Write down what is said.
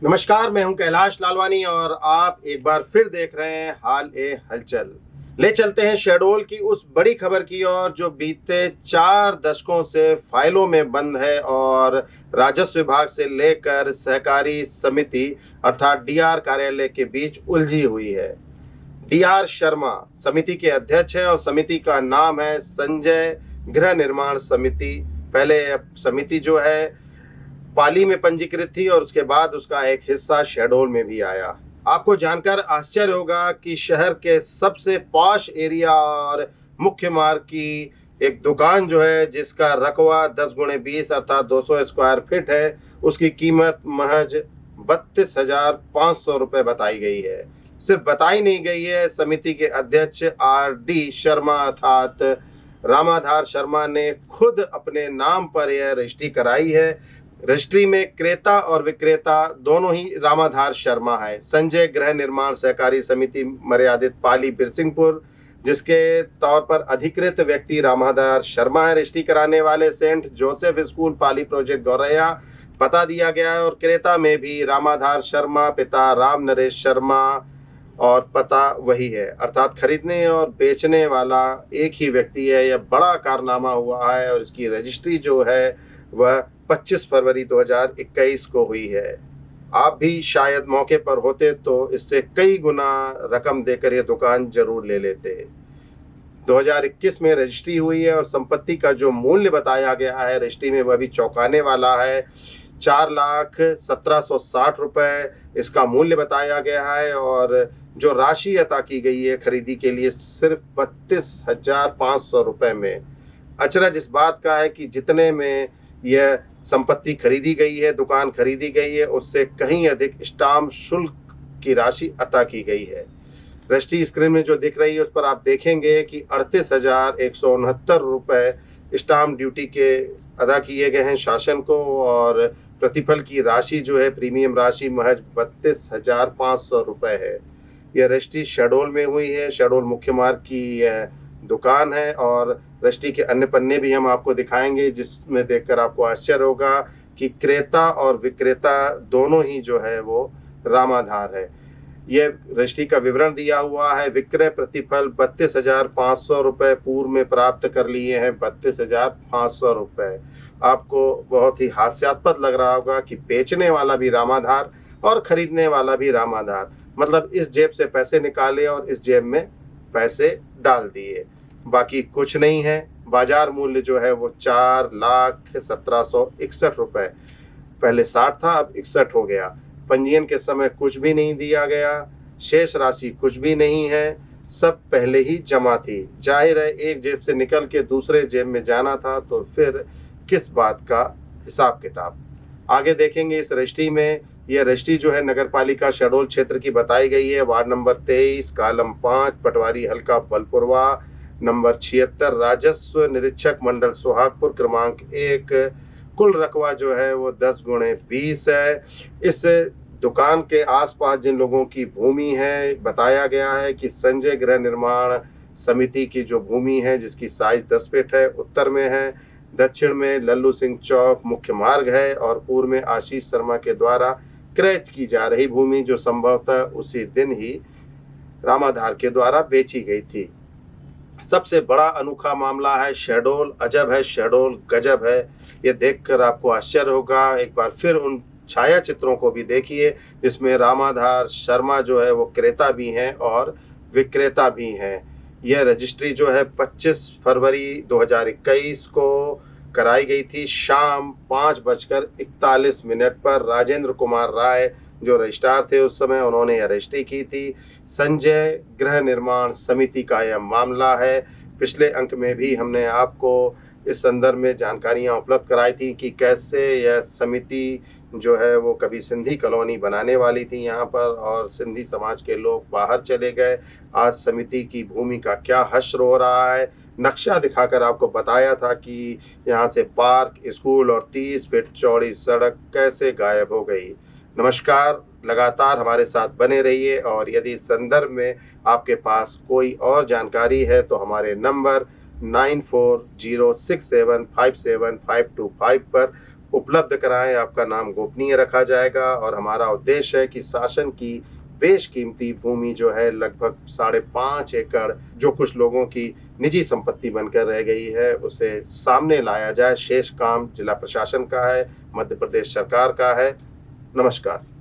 नमस्कार, मैं हूं कैलाश लालवानी और आप एक बार फिर देख रहे हैं हाल ए हलचल। ले चलते हैं शहडोल की उस बड़ी खबर की ओर जो बीते 4 दशकों से फाइलों में बंद है और राजस्व विभाग से लेकर सहकारी समिति अर्थात डीआर कार्यालय के बीच उलझी हुई है। डीआर शर्मा समिति के अध्यक्ष हैं और समिति का नाम है संजय गृह निर्माण समिति। पहले समिति जो है पाली में पंजीकृत थी और उसके बाद उसका एक हिस्सा शहडोल में भी आया। आपको जानकर आश्चर्य होगा कि शहर के सबसे पॉश एरिया और मुख्य मार्ग की एक दुकान जो है जिसका रकबा 10x20 अर्थात 200 स्क्वायर फीट है, उसकी कीमत महज 32,500 रुपये बताई गई है। सिर्फ बताई नहीं गई है, समिति के अध्यक्ष RD शर्मा अर्थात रामाधार शर्मा ने खुद अपने नाम पर यह रजिस्ट्री कराई है। रजिस्ट्री में क्रेता और विक्रेता दोनों ही रामाधार शर्मा है। संजय गृह निर्माण सहकारी समिति मर्यादित पाली बिरसिंहपुर, जिसके तौर पर अधिकृत व्यक्ति रामाधार शर्मा है। रजिस्ट्री कराने वाले सेंट जोसेफ स्कूल पाली प्रोजेक्ट गौरैया पता दिया गया है और क्रेता में भी रामाधार शर्मा, पिता राम नरेश शर्मा और पता वही है, अर्थात खरीदने और बेचने वाला एक ही व्यक्ति है। यह बड़ा कारनामा हुआ है और इसकी रजिस्ट्री जो है वह 25 फरवरी 2021 को हुई है। आप भी शायद मौके पर होते तो इससे कई गुना रकम देकर यह दुकान जरूर ले लेते। 2021 में रजिस्ट्री हुई है और संपत्ति का जो मूल्य बताया गया है रजिस्ट्री में वह भी चौंकाने वाला है। 4,17,60 रुपये इसका मूल्य बताया गया है और जो राशि अता की गई है खरीदी के लिए सिर्फ 32,500 रुपये में। अचरज इस बात का है कि जितने में यह संपत्ति खरीदी गई है, दुकान खरीदी गई है, उससे कहीं अधिक स्टाम्प शुल्क की राशि अता की गई है। रजिस्ट्री स्क्रीन में जो दिख रही है उस पर आप देखेंगे कि 38,169 रुपये स्टाम्प ड्यूटी के अदा किए गए हैं शासन को और प्रतिफल की राशि जो है प्रीमियम राशि महज 32,500 रुपये है। यह रजिस्ट्री शहडोल में हुई है। शहडोल मुख्य मार्ग की यह दुकान है और रजिस्ट्री के अन्य पन्ने भी हम आपको दिखाएंगे जिसमें देखकर आपको आश्चर्य होगा कि क्रेता और विक्रेता दोनों ही जो है वो रामाधार है। यह रजिस्ट्री का विवरण दिया हुआ है। विक्रय प्रतिफल 32,500 रुपये, पूर्व में प्राप्त कर लिए हैं 32,500 रुपये। आपको बहुत ही हास्यास्पद लग रहा होगा कि बेचने वाला भी रामाधार और खरीदने वाला भी रामाधार, मतलब इस जेब से पैसे निकाले और इस जेब में पैसे डाल दिए, बाकी कुछ नहीं है। बाजार मूल्य जो है वो 4,17,61 रुपये, पहले 60 था अब 61 हो गया। पंजीयन के समय कुछ भी नहीं दिया गया, शेष राशि कुछ भी नहीं है, सब पहले ही जमा थी। जाहिर है एक जेब से निकल के दूसरे जेब में जाना था, तो फिर किस बात का हिसाब किताब। आगे देखेंगे इस रजिस्ट्री में। यह रजिस्ट्री जो है नगर पालिका शहडोल क्षेत्र की बताई गई है। वार्ड नंबर 23, कॉलम 5, पटवारी हल्का बलपुरवा, नंबर 76, राजस्व निरीक्षक मंडल सुहागपुर, क्रमांक 1। कुल रकबा जो है वो 10x20 है। इस दुकान के आसपास जिन लोगों की भूमि है बताया गया है कि संजय गृह निर्माण समिति की जो भूमि है जिसकी साइज 10 फीट है, उत्तर में है, दक्षिण में लल्लू सिंह चौक मुख्य मार्ग है और पूर्व में आशीष शर्मा के द्वारा क्रय की जा रही भूमि जो संभवतः उसी दिन ही रामाधार के द्वारा बेची गई थी। सबसे बड़ा अनोखा मामला है शहडोल अजब है, शहडोल गजब है। ये देखकर आपको आश्चर्य होगा। एक बार फिर उन छाया चित्रों को भी देखिए जिसमें रामाधार शर्मा जो है वो क्रेता भी हैं और विक्रेता भी हैं। यह रजिस्ट्री जो है 25 फरवरी 2021 को कराई गई थी। शाम 5:41 पर राजेंद्र कुमार राय जो रजिस्ट्रार थे उस समय, उन्होंने यह रजिस्ट्री की थी। संजय गृह निर्माण समिति का यह मामला है। पिछले अंक में भी हमने आपको इस संदर्भ में जानकारियां उपलब्ध कराई थी कि कैसे यह समिति जो है वो कभी सिंधी कॉलोनी बनाने वाली थी यहाँ पर और सिंधी समाज के लोग बाहर चले गए। आज समिति की भूमि का क्या हश्र हो रहा है। नक्शा दिखाकर आपको बताया था कि यहाँ से पार्क, स्कूल और 30 फीट चौड़ी सड़क कैसे गायब हो गई। नमस्कार, लगातार हमारे साथ बने रहिए और यदि इस संदर्भ में आपके पास कोई और जानकारी है तो हमारे नंबर 9406757525 पर उपलब्ध कराएं, आपका नाम गोपनीय रखा जाएगा। और हमारा उद्देश्य है कि शासन की बेशकीमती भूमि जो है लगभग 5.5 एकड़ जो कुछ लोगों की निजी संपत्ति बनकर रह गई है उसे सामने लाया जाए। शेष काम जिला प्रशासन का है, मध्य प्रदेश सरकार का है। नमस्कार।